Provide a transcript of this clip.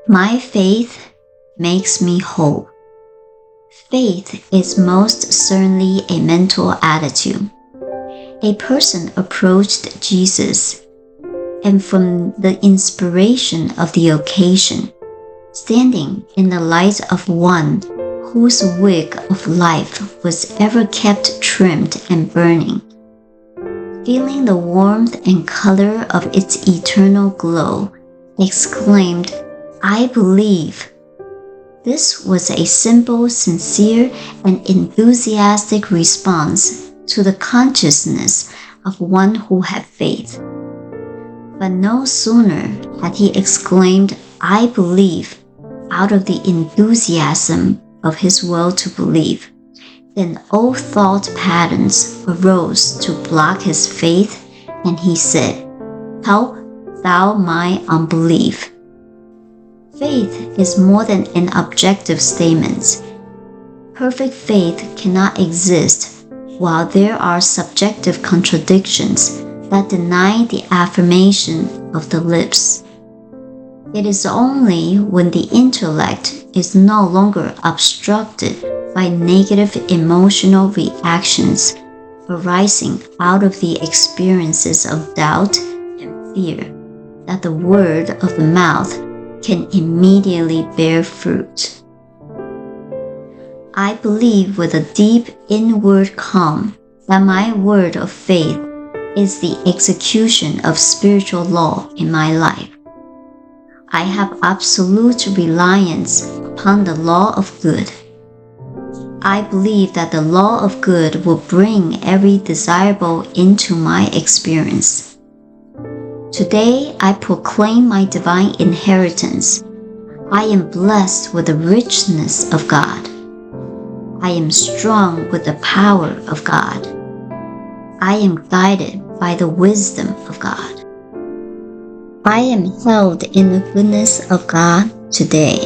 My faith makes me whole. Faith is most certainly a mental attitude. A person approached Jesus, and from the inspiration of the occasion, standing in the light of one whose wick of life was ever kept trimmed and burning, feeling the warmth and color of its eternal glow, exclaimed, "I believe." This was a simple, sincere, and enthusiastic response to the consciousness of one who had faith. But no sooner had he exclaimed, "I believe," out of the enthusiasm of his will to believe, then old thought patterns arose to block his faith, and he said, "Help thou my unbelief." Faith is more than an objective statement. Perfect faith cannot exist while there are subjective contradictions that deny the affirmation of the lips. It is only when the intellect is no longer obstructed by negative emotional reactions arising out of the experiences of doubt and fear that the word of the mouth can immediately bear fruit. I believe with a deep inward calm that my word of faith is the execution of spiritual law in my life. I have absolute reliance upon the law of good. I believe that the law of good will bring every desirable into my experience. Today, I proclaim my divine inheritance. I am blessed with the richness of God. I am strong with the power of God. I am guided by the wisdom of God. I am held in the goodness of God today.